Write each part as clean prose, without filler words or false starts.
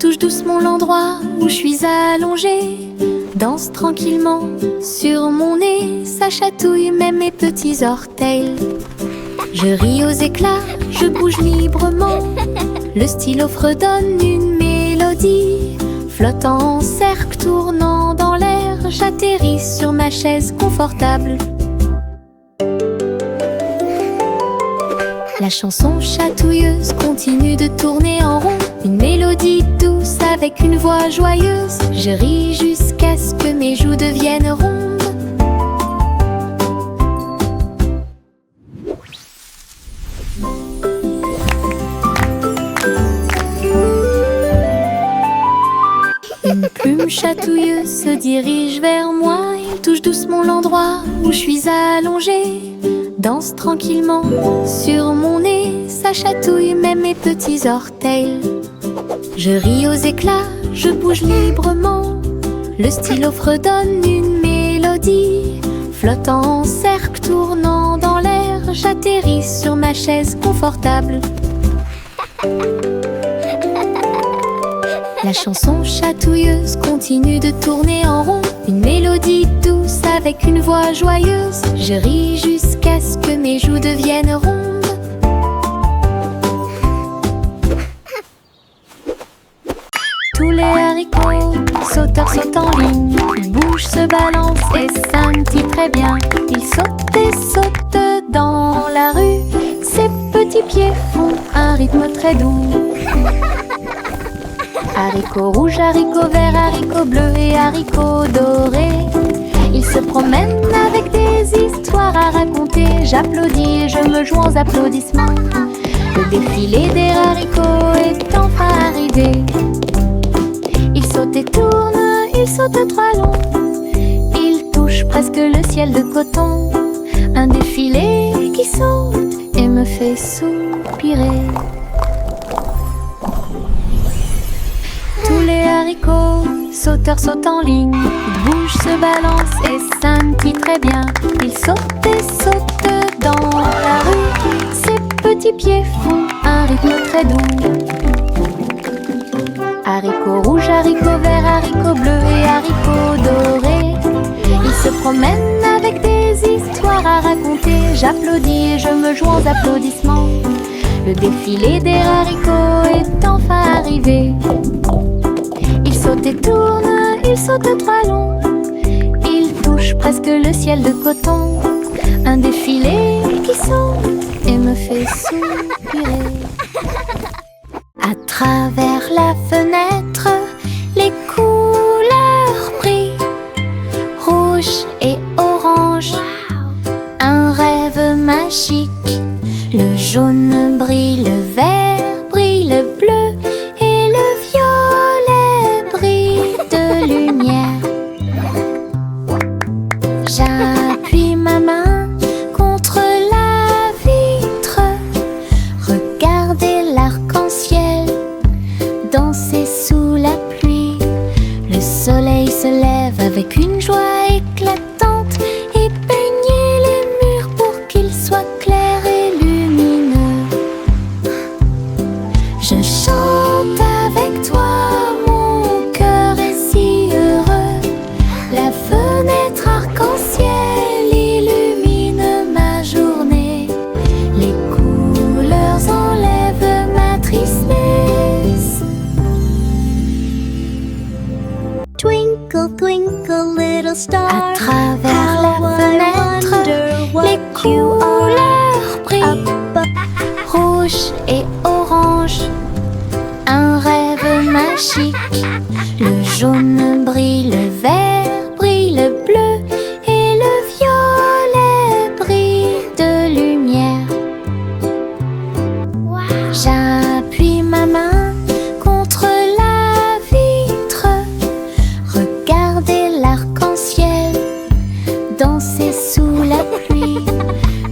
touche doucement l'endroit où je suis allongée, danse tranquillement sur mon nez, ça chatouille même mes petits orteils. Je ris aux éclats, je bouge librement, le stylo fredonne une mélodie, flottant en cercle, tournant dans l'air, j'atterris sur ma chaise confortable. La chanson chatouilleuse continue de tourner en rond, une mélodie douce avec une voix joyeuse. Je ris jusqu'à ce que mes joues deviennent rondes. Une plume chatouilleuse se dirige vers moi, il touche doucement l'endroit où je suis allongée, danse tranquillement sur mon nez, ça chatouille même mes petits orteils. Je ris aux éclats, je bouge librement, le stylo fredonne une mélodie, flottant en cercle, tournant dans l'air, j'atterris sur ma chaise confortable. La chanson chatouilleuse continue de tourner en rond, une mélodie douce avec une voix joyeuse. Je ris jusqu'à ce que mes joues deviennent rondes. Tous les haricots sauteurs sautent en ligne, ils bougent, se balancent et scintillent très bien. Ils sautent et sautent dans la rue, ses petits pieds font un rythme très doux. Haricots rouges, haricots verts, haricots bleus et haricots dorés, ils se promènent avec des histoires à raconter. J'applaudis et je me joins aux applaudissements. Le défilé des haricots est enfin arrivé. Ils sautent et tournent, ils sautent trois longs, ils touchent presque le ciel de coton. Un défilé qui saute et me fait soupirer. Tous les haricots sauteurs sautent en ligne, ils bougent, se balancent et scintillent très bien. Ils sautent et sautent dans la rue, ses petits pieds font un rythme très doux. Haricots rouges, haricots verts, haricots bleus et haricots dorés, ils se promènent avec des histoires à raconter. J'applaudis et je me joins aux applaudissements. Le défilé des haricots est enfin arrivé. Ils sautent et tournent, ils sautent trois longs, ils touchent presque le ciel de coton. Un défilé qui saute et me fait soupirer. À travers la fenêtre, les couleurs brillent, rouge et orange, un rêve magique. Le jaune brille, le vert brille, le bleu et le violet brillent de lumière. J'appuie ma main contre la vitre, regardez l'arc-en-ciel danser sous la pluie. Le soleil se lève avec une joie éclatante et peignez les murs pour qu'ils soient clairs et lumineux. Je chante avec toi, mon cœur est si heureux. La fenêtre arc-en-ciel illumine ma journée. Les couleurs enlèvent ma tristesse. Twinkle, twinkle, little star. À travers la How I fenêtre, wonder what les you couleurs brillent, are. rouge et orange, un rêve magique. Le jaune brille, le vert brille, le bleu et le violet brillent de lumière. J'appuie ma main contre la vitre, regardez l'arc-en-ciel danser sous la pluie.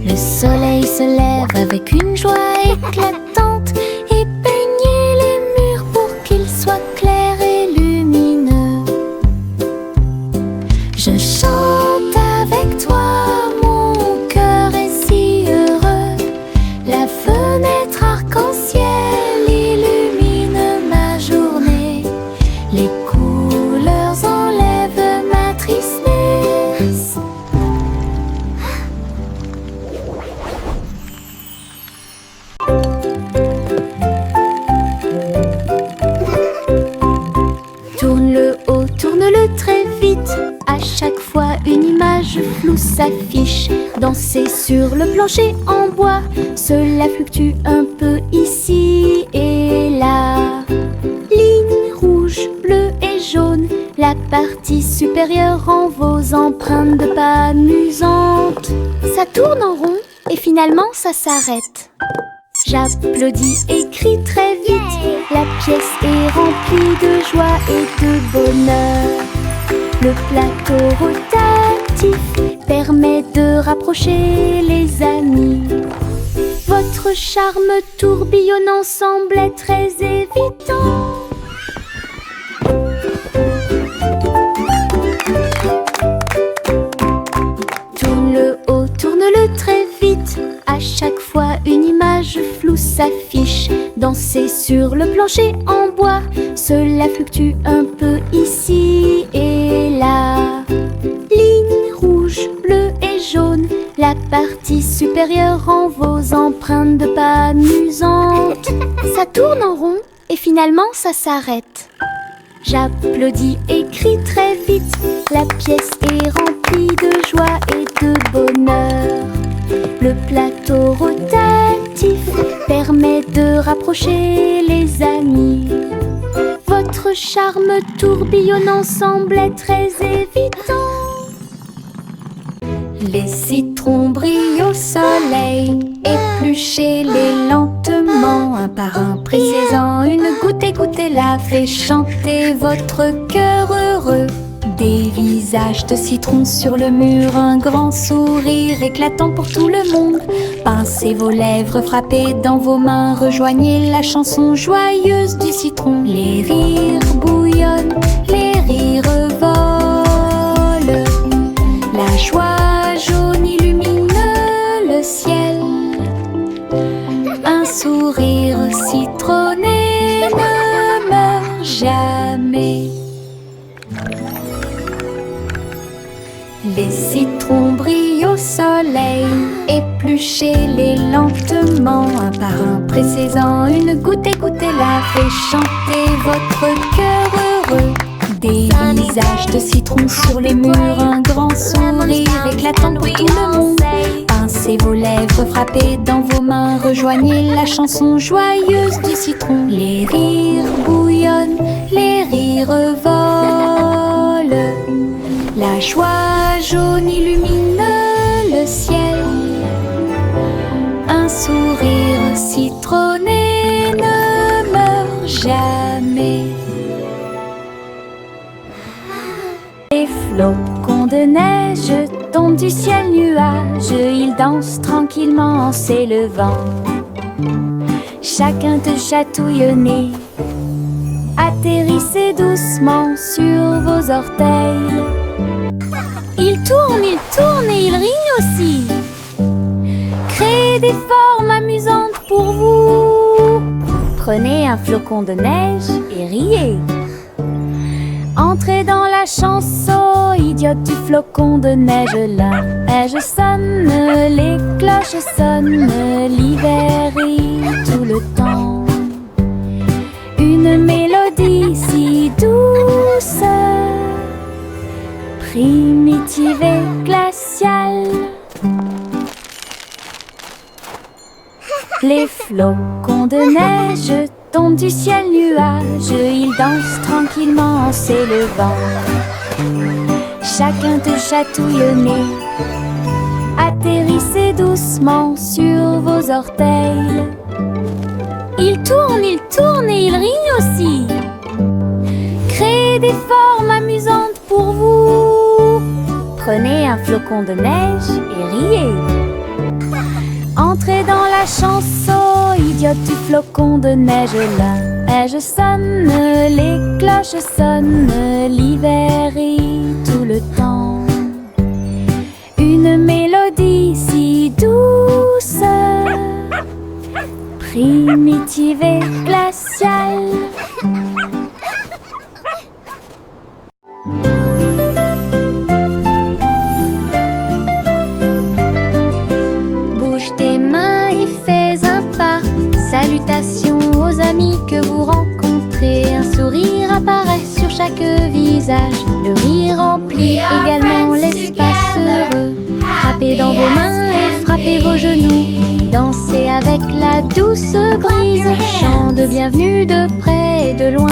Le soleil se lève avec une joie éclatante et peignez les murs pour qu'ils soient clairs et lumineux. À chaque fois une image floue s'affiche. Danser sur le plancher en bois, cela fluctue un peu ici et là. Lignes rouges, bleues et jaunes, la partie supérieure rend vos empreintes de pas amusantes. Ça tourne en rond et finalement ça s'arrête. J'applaudis et crie très vite. La pièce est remplie de joie et de bonheur. Le plateau rotatif permet de rapprocher les amis. Votre charme tourbillonnant semblait très évident. Tourne-le haut, tourne-le très vite. À chaque fois une image floue s'affiche. Danser sur le plancher en bois, cela fluctue un peu ici et là. Lignes rouges, bleues et jaunes, la partie supérieure rend vos empreintes de pas amusantes. Ça tourne en rond et finalement ça s'arrête. J'applaudis et crie très vite. La pièce est remplie de joie et de bonheur. Le plateau rotatif permet de rapprocher les amis. Votre charme tourbillonnant semblait très évident. Les citrons brillent au soleil, épluchez-les lentement, un par un, pressez-en une goutte, écoutez-la, fait chanter votre cœur heureux. Des visages de citron sur le mur, un grand sourire éclatant pour tout le monde. Pincez vos lèvres, frappez dans vos mains, rejoignez la chanson joyeuse du citron. Les rires bouillonnent, les rires volent, la joie jaune illumine le ciel. Un sourire citronné ne meurt jamais. Les citrons brillent au soleil, épluchez-les lentement, un par un, pressez-en une goutte, écoutez-la, fait chanter votre cœur heureux. Des visages de citron sur les murs, un grand sourire éclatant pour tout le monde. Pincez vos lèvres, frappez dans vos mains, rejoignez la chanson joyeuse du citron. Les rires bouillonnent, les rires volent, la joie jaune illumine le ciel. Un sourire citronné ne meurt jamais. Les flocons de neige tombent du ciel nuage, ils dansent tranquillement en s'élevant. Chacun te chatouille au nez, atterrissez doucement sur vos orteils. Ils tournent et ils rient aussi. Créez des formes amusantes pour vous. Prenez un flocon de neige et riez. Entrez dans la chanson idiote du flocon de neige. La neige sonne, les cloches sonnent, l'hiver rit tout le temps. Une mélodie si douce, primitive et glaciale. Les flocons de neige tombent du ciel nuage, ils dansent tranquillement en s'élevant. Chacun te chatouille au nez, atterrissez doucement sur vos orteils. Ils tournent et ils rient aussi. Créez des formes amusantes pour vous. Prenez un flocon de neige et riez. Entrez dans la chanson idiote du flocon de neige. La neige sonne, les cloches sonnent, l'hiver rit tout le temps. Une mélodie si douce, primitive et glaciale. Bouge tes mains et fais un pas. Salutations aux amis que vous rencontrez. Un sourire apparaît sur chaque visage. Le rire remplit également la douce brise, chant de bienvenue de près et de loin.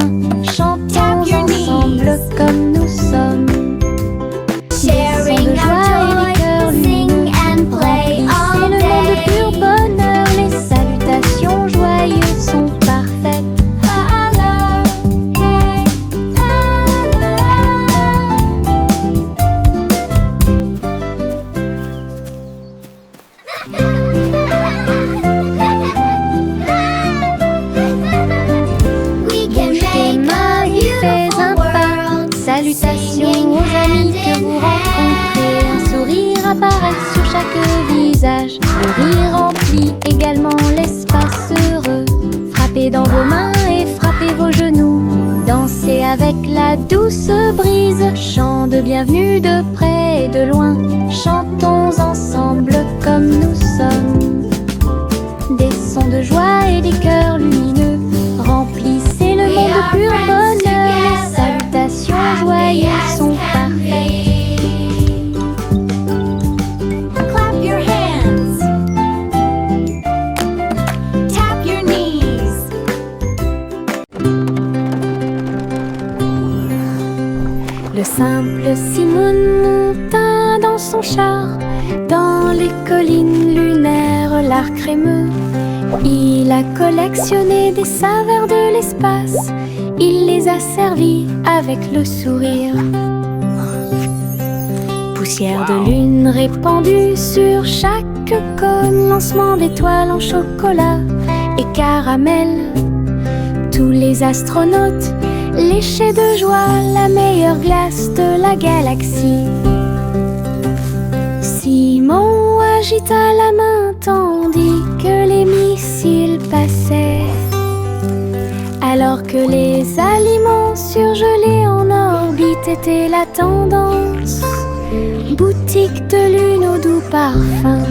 Chantons ensemble comme nous sommes. Sharing our joy, sing and play all C'est le monde de pur day. bonheur, les salutations joyeuses sont parfaites. We can Bouge tes make mains a et fais un beautiful pas. world. Salutations aux amis que vous rencontrez. Un sourire apparaît sur chaque visage. Le rire remplit également l'espace heureux. Frappez dans vos mains et frappez vos genoux. Dansez avec la douce brise. Chant de bienvenue de près et de loin. Chantons ensemble comme nous sommes. Des sons de joie et des cœurs lumineux remplissez le monde de pur bonheur. Les salutations joyeuses sont parfaites. Clap your hands. Tap your knees. Le simple Simone monta dans son char, dans les collines lunaires, l'art crémeux. Il a collectionné des saveurs de l'espace, il les a servis avec le sourire. Poussière de lune répandue sur chaque cône, lancement d'étoiles en chocolat et caramel. Tous les astronautes léchaient de joie la meilleure glace de la galaxie. Simon agita la main tandis que les missiles passaient. Alors que les aliments surgelés en orbite étaient la tendance. Boutique de lune au doux parfum.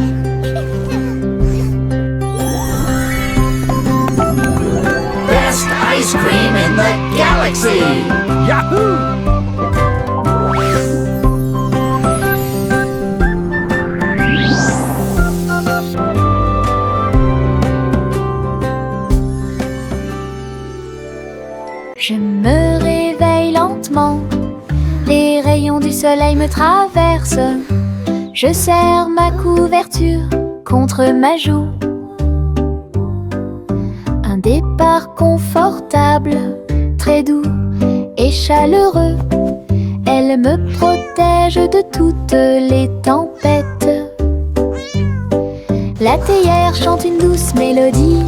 Best ice cream in the galaxy! Yahoo! Je me réveille lentement, les rayons du soleil me traversent. Je serre ma couverture contre ma joue. Un départ confortable, très doux et chaleureux. Elle me protège de toutes les tempêtes. La théière chante une douce mélodie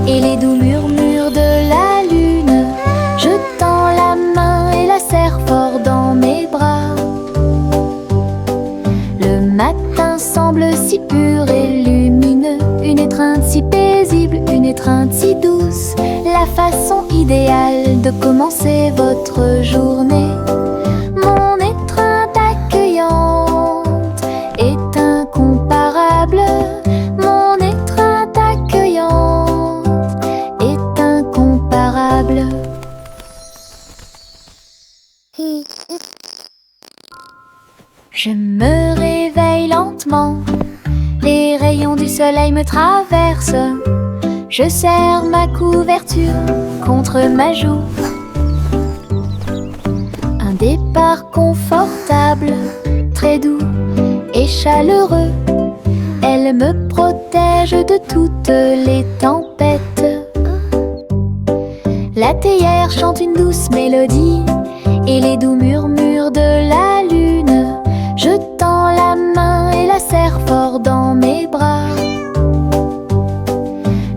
et les doux murmures de la lune. Je tends la main et la serre fort dans mes bras. Le matin semble si pur et lumineux, une étreinte si paisible, une étreinte si douce, la façon idéale de commencer votre journée. Mon étreinte accueillante est incomparable. Mon étreinte accueillante est incomparable. Je me réveille lentement, les rayons du soleil me traversent. Je serre ma couverture contre ma joue. Un départ confortable, très doux et chaleureux. Elle me protège de toutes les tempêtes. La théière chante une douce mélodie et les doux murmures de la lune. Je tends la main et la serre fort dans mes bras.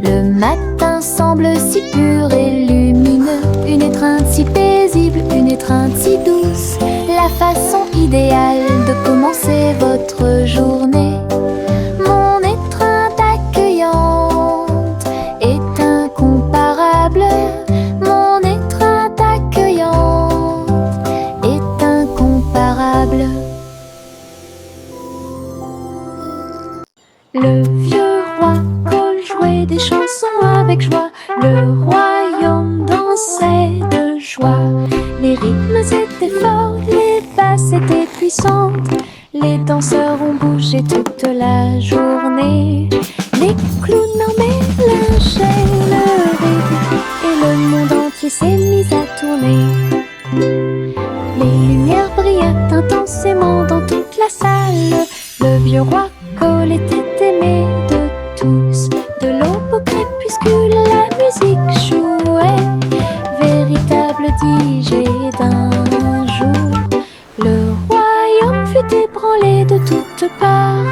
Le matin semble si pur et lumineux, une étreinte si paisible, une étreinte si douce, la façon idéale de commencer votre journée. Mon étreinte accueillante est incomparable. Mon étreinte accueillante est incomparable. Le vieux roi Cole jouait des chansons avec joie. Le royaume dansait de joie. Les rythmes étaient forts, les basses étaient puissantes. Les danseurs ont bougé toute la journée. Les clowns en mélange lâché le rythme et le monde entier s'est mis à tourner. Les lumières brillaient intensément dans toute la salle. Le vieux roi Cole était aimé de tous. De l'aube au crépuscule, la musique jouait. Véritable DJ d'un jour. Le royaume fut ébranlé de toutes parts.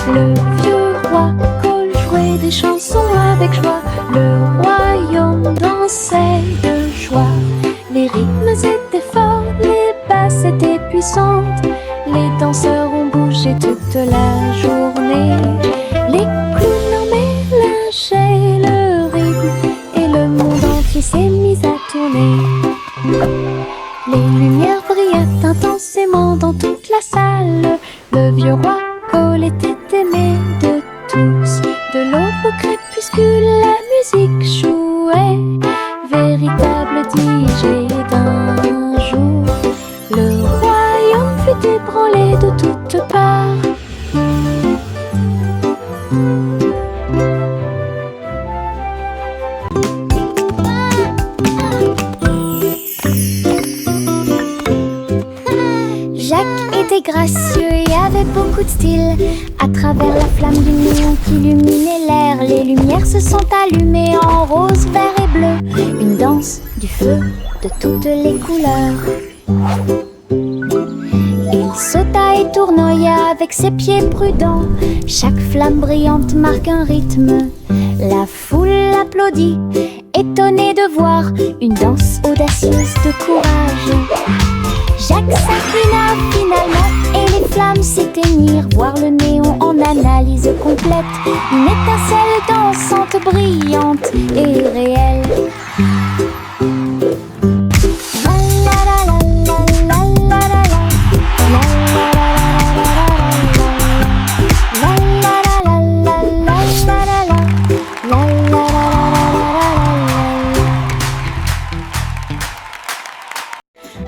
Le vieux roi Cole jouait des chansons avec joie. Le royaume dansait de joie. Les rythmes étaient forts, les basses étaient puissantes. Les danseurs ont bougé toute la journée. Les clowns en mélangeaient le rythme et le monde entier s'est mis à tourner. Les lumières brillaient intensément dans toute la salle. Le vieux roi Cole était aimé de tous. De l'aube au crépuscule, la musique jouait. Véritable DJ d'un jour. Le royaume fut ébranlé de toutes parts. Jacques était gracieux et avait beaucoup de style. À travers la flamme du néon qui illuminait l'air, les lumières se sont allumées en rose, vert et bleu. Une danse du feu de toutes les couleurs. Il sauta et tournoya avec ses pieds prudents. Chaque flamme brillante marque un rythme. La foule applaudit, étonnée de voir une danse audacieuse de courage. Jacques s'inclina finalement et les flammes s'éteignirent. Voir le néon en analyse complète. Une étincelle dansante, brillante et réelle.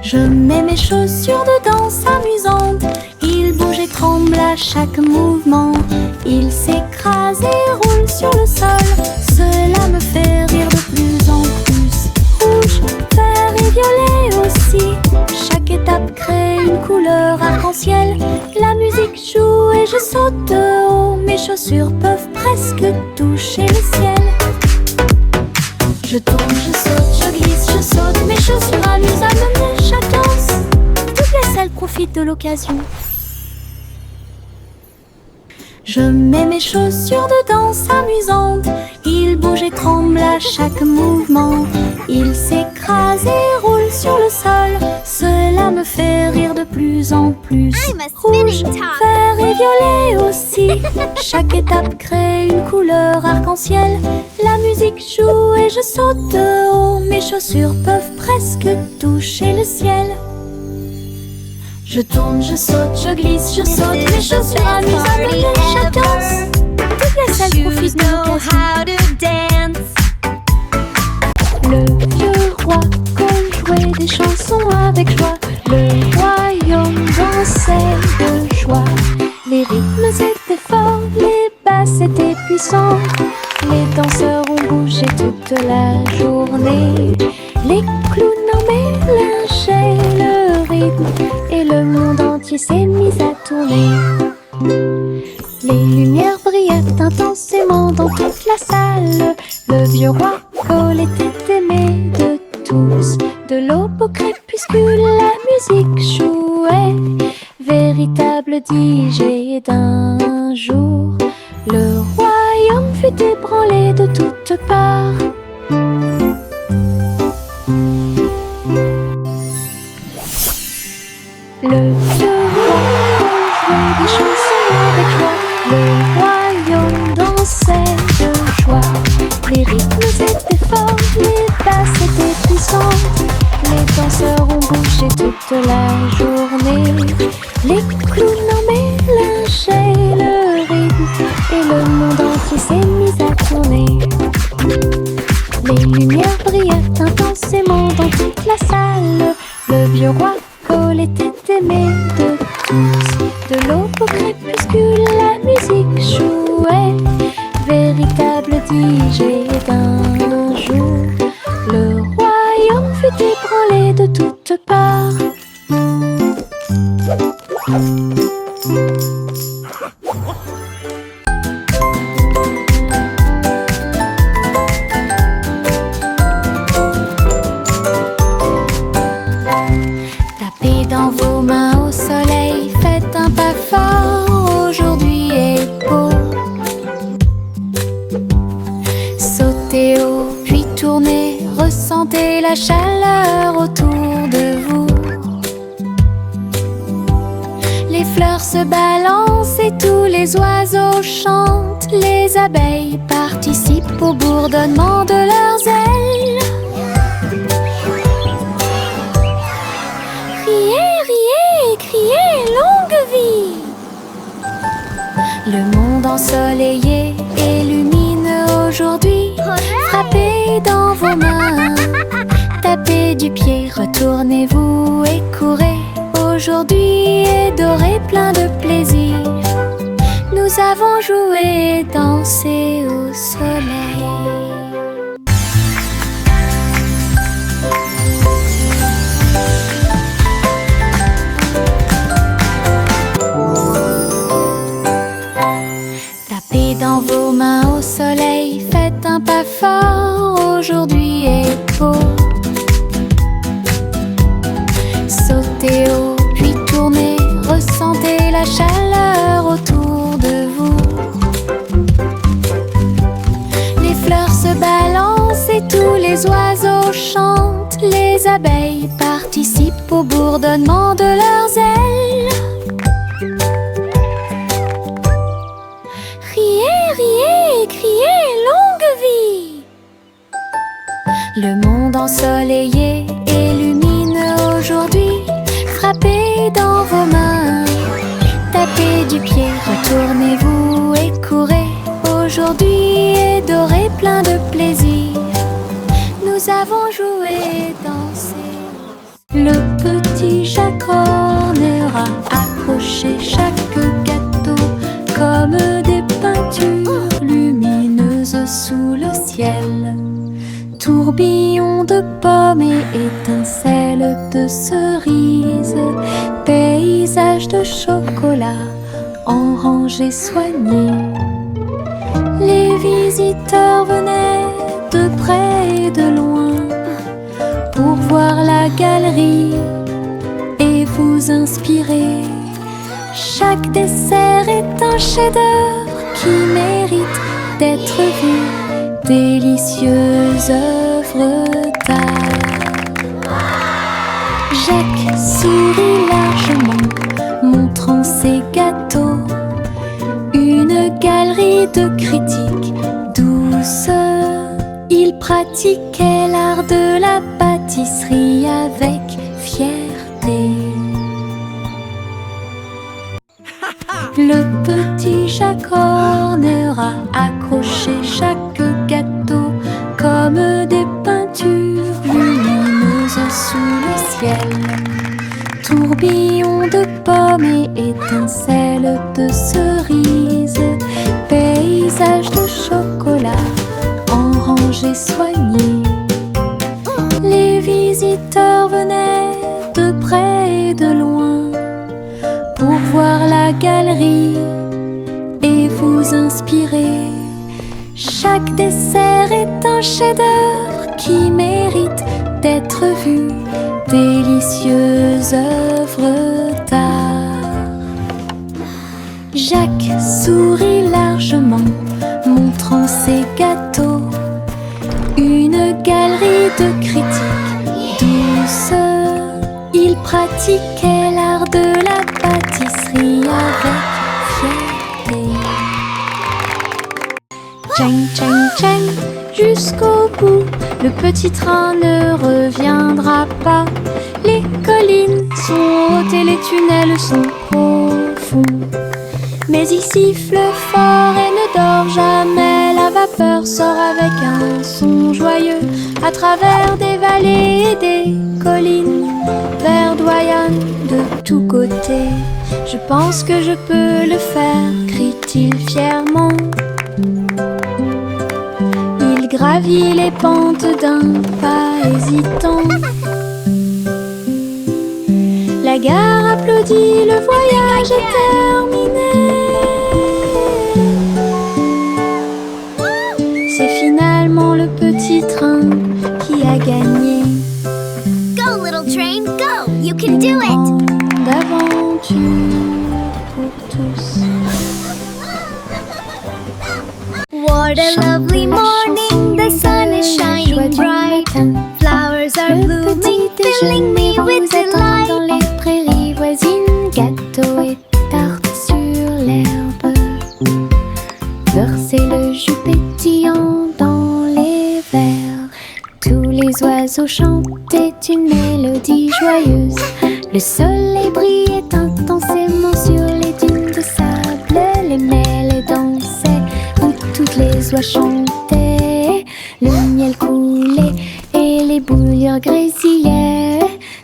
Je mets mes chaussures de danse amusantes. Il bouge et tremble à chaque mouvement. Il s'écrase et roule sur le sol. Cela me fait rire de plus en plus. Rouge, vert et violet aussi. Chaque étape crée une couleur arc-en-ciel. La musique joue et je saute de haut. Mes chaussures peuvent presque toucher le ciel. Je tourne, je saute, je glisse, je saute. Mes chaussures amusent à me mener chaque danse. Toutes les selles profitent de l'occasion. Je mets mes chaussures de danse amusantes. Il bouge et tremble à chaque mouvement. Il s'écrase et roule sur le sol. Cela me fait rire de plus en plus. Rouge, vert et violet aussi. Chaque étape crée une couleur arc-en-ciel. La musique joue et je saute de haut. Mes chaussures peuvent presque toucher le ciel. Je tourne, je saute, je glisse, je saute. Mes chaussures amusent à me mener chaque danse. Toutes les selles profitent de l'occasion. Le vieux roi Cole jouait des chansons avec joie. Le royaume dansait de joie. Les rythmes étaient forts, les basses étaient puissantes. Les danseurs ont bougé toute la journée. Les clowns en mélangeaient le rythme et le monde entier s'est mis à tourner. Les lumières brillaient intensément dans toute la salle. Le vieux roi Cole était aimé de tous. De l'aube au crépuscule, la musique jouait. Véritable DJ d'un jour. Le royaume fut ébranlé de toutes parts. Le vieux roi jouait des chansons avec joie. Le royaume dansait de joie. Les rythmes étaient forts, les basses étaient puissantes. Les danseurs ont bougé toute la journée. Les clowns en mélangeaient le rythme et le monde entier s'est mis à tourner. Les lumières brillaient intensément dans toute la salle. Le vieux roi Cole était aimé de tous. De l'eau âgé d'un jour, le royaume fut ébranlé de toutes parts. Tapez dans vos mains au soleil, faites un pas fort, aujourd'hui est beau. Sautez haut, puis tournez, ressentez la chaleur autour de vous. Les fleurs se balancent et tous les oiseaux chantent. Les abeilles participent au bourdonnement de leurs ailes. Riez, riez, criez, longue vie! Le monde ensoleillé et lumineux aujourd'hui. Frappez dans vos mains, tapez du pied, retournez-vous et courez. Aujourd'hui est doré, plein de plaisir. Nous avons joué et dansé au soleil. Tapez dans vos mains au soleil, faites un pas fort, aujourd'hui est beau. Sautez haut, puis tournez, ressentez la chaleur autour de vous. Les fleurs se balancent et tous les oiseaux chantent. Les abeilles participent au bourdonnement de leurs ailes. Riez, riez, criez, longue vie! Le monde ensoleillé et lumineux aujourd'hui. Frappez dans vos mains, tapez du pied, retournez-vous et courez. Aujourd'hui est doré, plein de plaisir. Nous avons joué et dansé. Le petit Jacques Horner a accroché chaque gâteau comme des peintures lumineuses sous le ciel. Tourbillon de pommes et étincelles de cerises, paysage de chocolat en rangées soignées. Les visiteurs venaient de près et de loin pour voir la galerie et vous inspirer. Chaque dessert est un chef-d'œuvre qui mérite d'être vu. Délicieuses œuvres d'art. Jacques sourit largement, montrant ses gâteaux. Une galerie de critiques douce. Il pratiquait l'art de la pâtisserie avec fierté. Le petit Jacques Horner a accroché chaque gâteau comme des peintures lumineuses sous le ciel. Tourbillon de pommes et étincelles de cerises, paysage de chocolat en rangées soignées. Les visiteurs venaient de près et de loin pour voir la galerie et vous inspirer. Chaque dessert est un chef-d'œuvre qui mérite d'être vu. Délicieuses œuvres d'art. Jacques sourit largement, montrant ses gâteaux. Une galerie de critiques douce. Il pratiquait l'art de la pâtisserie avec fierté. Tchang, tchang, tchang, jusqu'au bout, le petit train ne reviendra pas. Les collines sont hautes et les tunnels sont profonds. Mais il siffle fort et ne dort jamais. La vapeur sort avec un son joyeux à travers des vallées et des collines. Verdoyant de tous côtés. Je pense que je peux le faire, crie-t-il fièrement. gravit les pentes d'un pas hésitant. La gare applaudit, le voyage est terminé. C'est finalement le petit train qui a gagné. Go, little train, go! You can do it! D'aventure pour tous. What a lovely morning, the sun is shining bright. Flowers are blooming, filling me with delight. Dans les prairies voisines, gâteaux et tartes sur l'herbe. Beurre, c'est le jus pétillant dans les verres. Tous les oiseaux chantaient une mélodie joyeuse. Le soleil brillait intensément sur les dunes de sable. Les mêlées dansaient où toutes les oies chantaient. Le miel coulait et les bouillures grésillaient.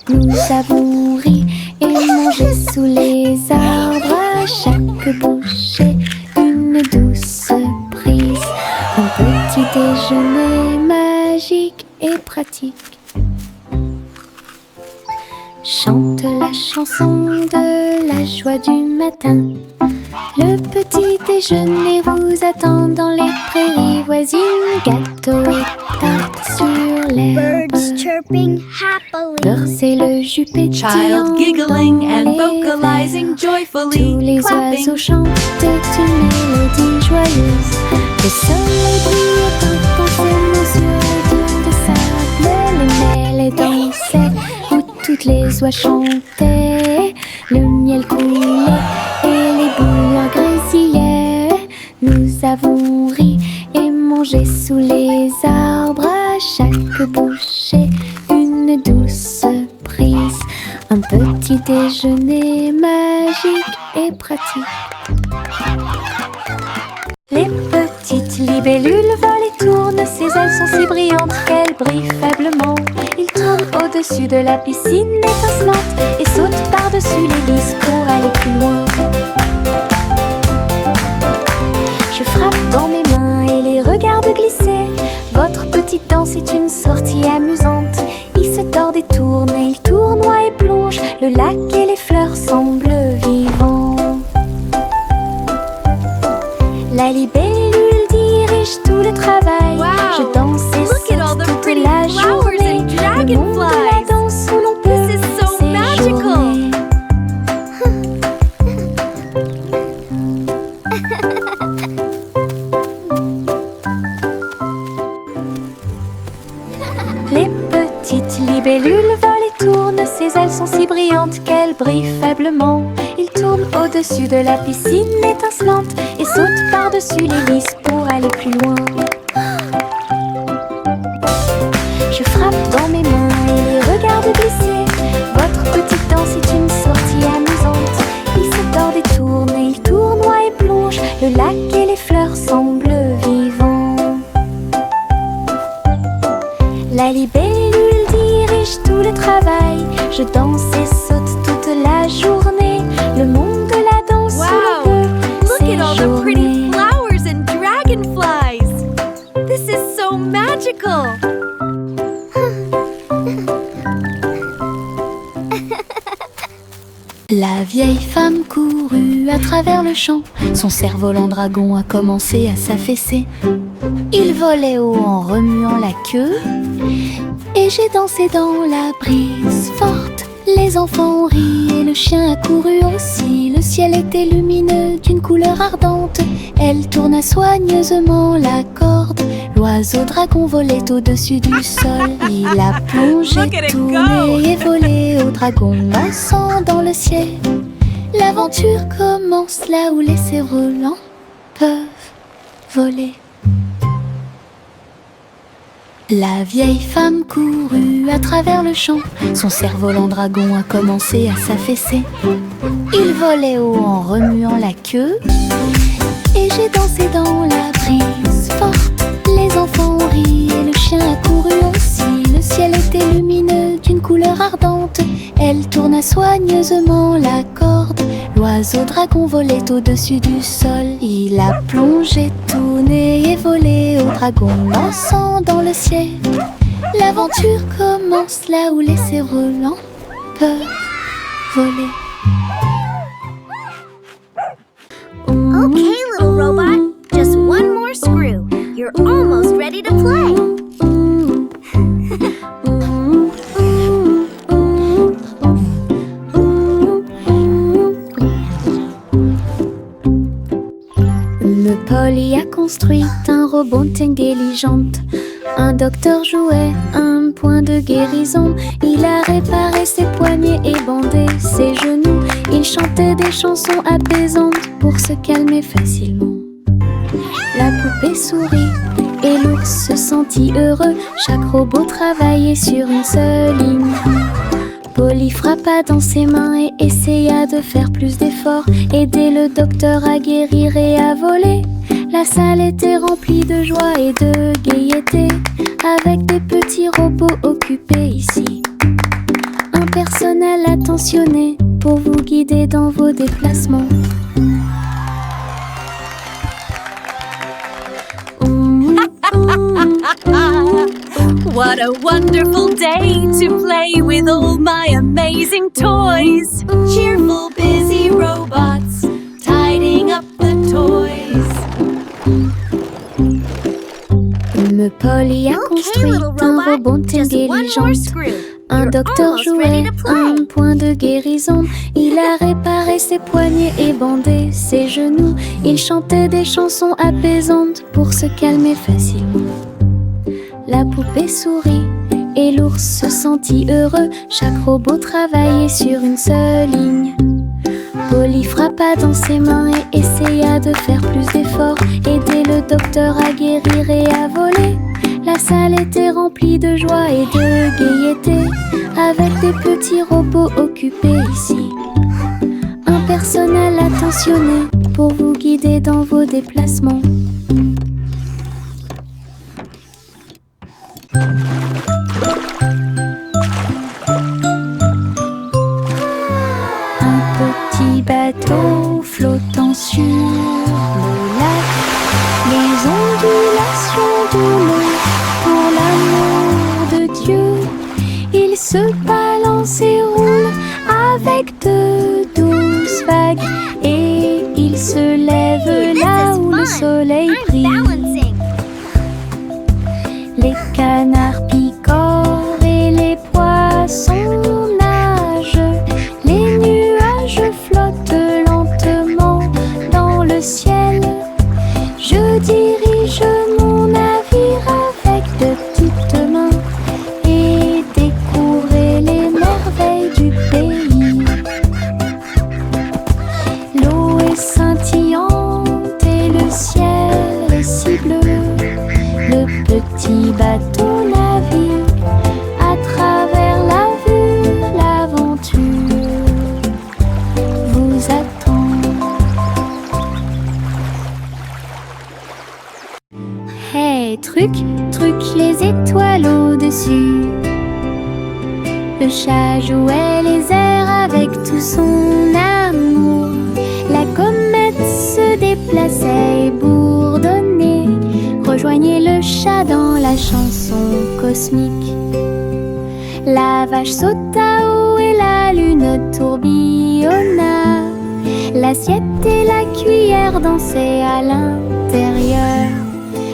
Nous avons ri et mangé sous les arbres. À chaque bouchée, une douce prise. Un petit déjeuner magique et pratique. Chante la chanson de la joie du matin. Le petit déjeuner vous attend dans les prairies voisines. Gâteaux et tartes sur l'herbe. Birds chirping happily. Beurre, c'est le jus pétillant Child giggling dans and les vocalizing verres. joyfully, Tous les clapping. oiseaux chantaient une mélodie joyeuse. Le soleil brillait intensément sur les dunes de sable. Les mêlées dansaient où toutes les oies chantaient. Le miel coulait et les bouillures grésillaient. Nous avons ri et mangé sous les arbres. À chaque bouchée, une douce prise. Un petit déjeuner magique et pratique. Les petites libellules volent et tournent. Ses ailes sont si brillantes qu'elles brillent faiblement. Ils tournent au-dessus de la piscine étincelante et sautent par-dessus l'hélice pour aller plus loin. Je frappe dans mes mains et les regarde glisser. Votre petite danse est une sortie amusante. Il se tord et tourne et il tournoie et plonge. Le lac et les fleurs semblent vivants. La libellule dirige tout le travail. Wow! Je danse et Look at all the saute toute pretty la flowers journée. and Le monde de la dragonflies. danse où l'on peut This is so magical. séjourner. Les petites libellules volent et tournent. Ses ailes sont si brillantes qu'elles brillent faiblement. Ils tournent au-dessus de la piscine étincelante et sautent par-dessus l'hélice pour aller plus loin. Je frappe dans mes mains et les regarde glisser. Votre petite danse est une sortie amusante. Il se tord et tourne et il tournoie et plonge. Le lac et les fleurs semblent vivants. La libellule dirige tout le travail. Je danse et saute toute la journée. Le monde de la danse où Wow! l'on Look peut at all the pretty séjourner. flowers and dragonflies. This is so magical. La vieille femme courut à travers le champ. Son cerf-volant dragon a commencé à s'affaisser. Il volait haut en remuant la queue. Et j'ai dansé dans la brise forte. Les enfants ont ri et le chien a couru aussi. Le ciel était lumineux d'une couleur ardente. Elle tourna soigneusement la corde. L'oiseau dragon volait au-dessus du sol. Il a plongé, Look at it go. tourné et volé au dragon dansant dans le ciel. L'aventure commence là où les cerfs-volants peuvent voler. La vieille femme courut à travers le champ. Son cerf-volant dragon a commencé à s'affaisser. Il volait haut en remuant la queue. Et j'ai dansé dans la brise forte. Les enfants ont ri et le chien a couru aussi. Le ciel était lumineux d'une couleur ardente. Elle tourna soigneusement la corde. L'oiseau dragon volait au-dessus du sol. Il a plongé, tourné et volé au dragon, lançant dans le ciel. L'aventure commence là où les cerfs-volants peuvent voler. Okay, little robot, just one more screw. You're almost ready to play. Polly a construit un robot intelligente. Un docteur jouait un point de guérison. Il a réparé ses poignets et bandé ses genoux. Il chantait des chansons apaisantes pour se calmer facilement. La poupée sourit et l'ours se sentit heureux. Chaque robot travaillait sur une seule ligne. Polly frappa dans ses mains et essaya de faire plus d'efforts, aider le docteur à guérir et à voler. La salle était remplie de joie et de gaieté, avec des petits robots occupés ici. Un personnel attentionné pour vous guider dans vos déplacements. What a wonderful day to play with all my amazing toys. Cheerful, busy robots, tidying up the toys. Polly a construit un robot intelligent. Un docteur jouait un point de guérison. Il a réparé ses poignets et bandé ses genoux. Il chantait des chansons apaisantes pour se calmer facilement. La poupée sourit et l'ours se sentit heureux. Chaque robot travaillait sur une seule ligne. Polly frappa dans ses mains et essaya de faire plus d'efforts, aider le docteur à guérir et à voler. La salle était remplie de joie et de gaieté, avec des petits robots occupés ici. Un personnel attentionné pour vous guider dans vos déplacements. Un petit bateau flottant sur le lac, les ondulations de l'eau, pour l'amour de Dieu. Il se balance et roule avec de douces vagues, et il se lève là où le soleil brille. Les canards picorent et les poissons nagent. Les nuages flottent lentement dans le ciel. Je dirige mon navire avec de petites mains et découvrir les merveilles du pays. L'eau est scintillante et le ciel est si bleu. Le petit bateau navigue à travers la vue. L'aventure vous attend. Hey, truc, truc, les étoiles au-dessus. Le chat jouait les airs avec tout son amour. La comète se déplaçait et bourdonnait. Rejoignez le chat dans la chanson cosmique. La vache sauta haut et la lune tourbillonna. L'assiette et la cuillère dansaient à l'intérieur.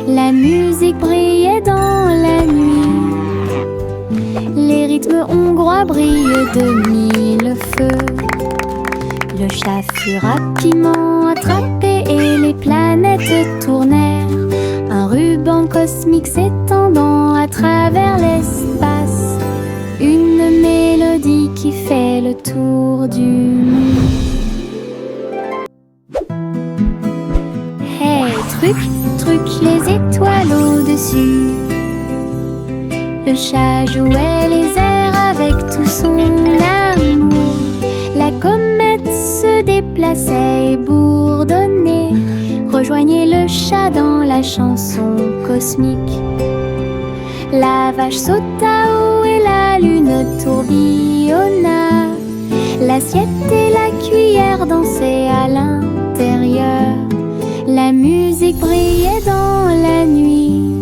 La musique brillait dans la nuit. Les rythmes hongrois brillent de mille feux. Le chat fut rapidement attrapé et les planètes tournèrent. Un ruban cosmique s'étendant à travers l'espace. Une mélodie qui fait le tour du monde. Hey, truc, truc, les étoiles au-dessus. Le chat jouait les airs avec tout son amour. La comète se déplaçait et bourdonnait. Rejoignez le chat dans la chanson cosmique. La vache sauta haut et la lune tourbillonna. L'assiette et la cuillère dansaient à l'intérieur. La musique brillait dans la nuit.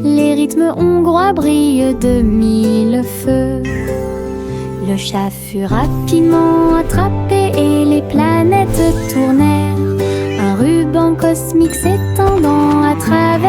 Les rythmes hongrois brillent de mille feux. Le chat fut rapidement attrapé et les planètes tournèrent. Un ruban cosmique s'étendant à travers